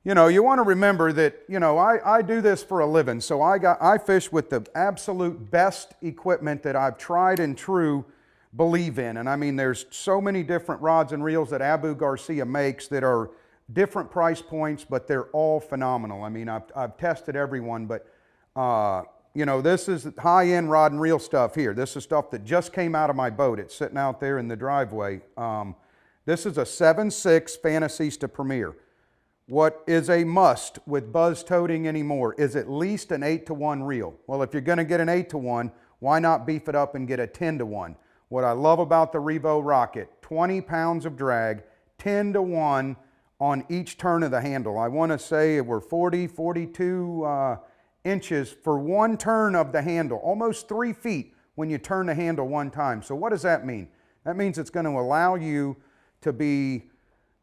you know, you want to remember that, you know, I do this for a living. So I fish with the absolute best equipment that I've tried and true believe in. And I mean, there's so many different rods and reels that Abu Garcia makes that are different price points, but they're all phenomenal. I mean, I've tested every one, but you know, this is high-end rod and reel stuff here. This is stuff that just came out of my boat. It's sitting out there in the driveway. This is a 7.6 Fantasista Premier. What is a must with buzz toting anymore is at least an 8-to-1 reel. Well, if you're going to get an 8-to-1, why not beef it up and get a 10-to-1? What I love about the Revo Rocket, 20 pounds of drag, 10-to-1 on each turn of the handle. I want to say we're 42 inches for one turn of the handle, almost 3 feet when you turn the handle one time. So what does that mean? That means it's going to allow you to be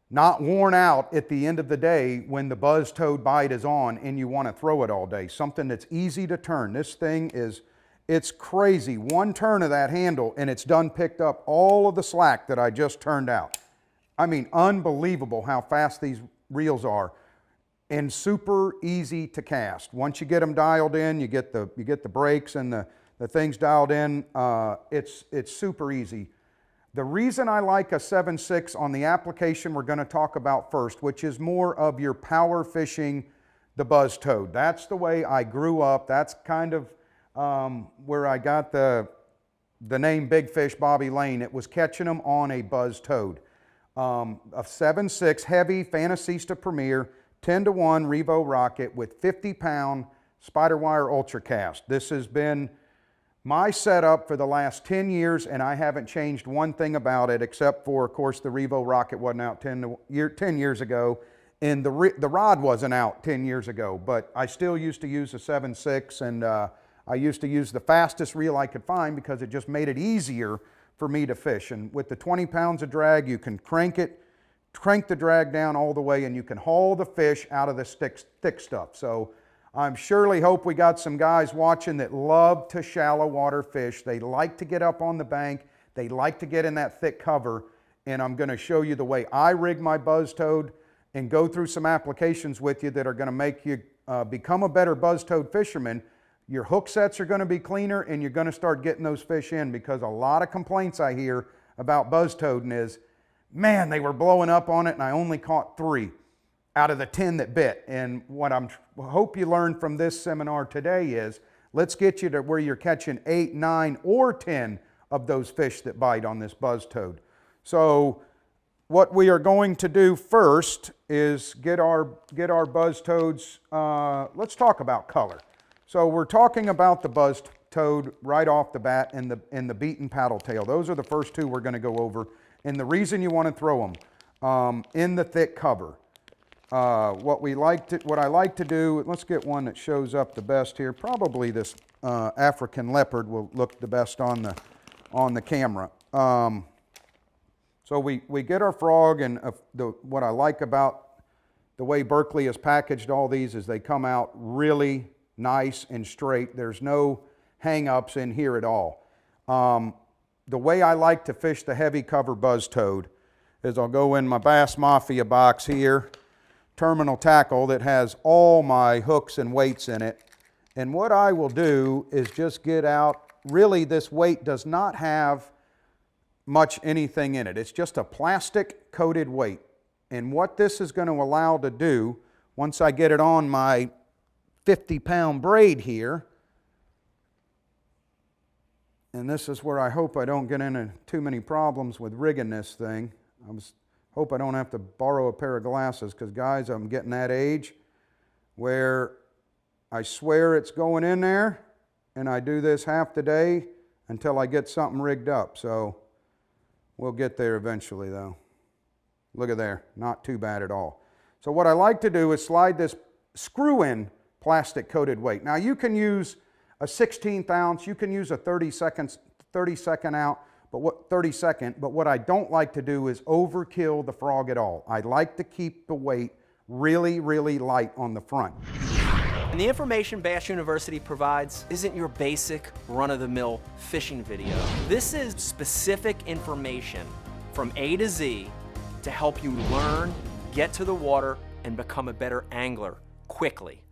not worn out at the end of the day when the buzz toad bite is on and you want to throw it all day. Something that's easy to turn. This thing is, it's crazy. One turn of that handle and it's done picked up all of the slack that I just turned out. I mean, unbelievable how fast these reels are and super easy to cast. Once you get them dialed in, you get the brakes and the things dialed in, it's super easy. The reason I like a 7.6 on the application we're going to talk about first, which is more of your power fishing the buzz toad. That's the way I grew up. That's kind of where I got the name Big Fish Bobby Lane. It was catching them on a buzz toad. A 7.6 heavy Fantasista Premier 10-to-1 Revo Rocket with 50-pound spider wire ultra cast. This has been my setup for the last 10 years, and I haven't changed one thing about it, except for, of course, the Revo Rocket wasn't out 10 years ago, and the rod wasn't out 10 years ago, but I still used to use a 7.6, and I used to use the fastest reel I could find because it just made it easier for me to fish. And with the 20 pounds of drag, you can crank the drag down all the way, and you can haul the fish out of the thick stuff. So I surely hope we got some guys watching that love to shallow water fish. They like to get up on the bank. They like to get in that thick cover. And I'm going to show you the way I rig my buzz toad and go through some applications with you that are going to make you become a better buzz toad fisherman. Your hook sets are going to be cleaner, and you're going to start getting those fish in, because a lot of complaints I hear about buzz toading is, man, they were blowing up on it and I only caught 3 out of the 10 that bit. And what I hope you learned from this seminar today is, let's get you to where you're catching 8, 9, or 10 of those fish that bite on this buzz toad. So what we are going to do first is get our buzz toads. Let's talk about color. So we're talking about the buzz toad right off the bat and the beaten paddle tail. Those are the first 2 we're going to go over. And the reason you want to throw them in the thick cover. What I like to do, let's get one that shows up the best here. Probably this African leopard will look the best on the camera. So we get our frog, and what I like about the way Berkley has packaged all these is they come out really nice and straight. There's no hang-ups in here at all. The way I like to fish the heavy cover buzz toad is I'll go in my Bass Mafia box here, terminal tackle that has all my hooks and weights in it. And what I will do is just get out, really this weight does not have much anything in it. It's just a plastic coated weight. And what this is going to allow to do, once I get it on my 50-pound braid here, and this is where I hope I don't get into too many problems with rigging this thing. Hope I don't have to borrow a pair of glasses, because guys, I'm getting that age where I swear it's going in there, and I do this half the day until I get something rigged up. So we'll get there eventually though. Look at there, not too bad at all. So what I like to do is slide this screw-in plastic coated weight. Now you can use a 16th ounce, you can use a 30-second out, but what I don't like to do is overkill the frog at all. I like to keep the weight really, really light on the front. And the information Bass University provides isn't your basic run-of-the-mill fishing video. This is specific information from A to Z to help you learn, get to the water, and become a better angler quickly.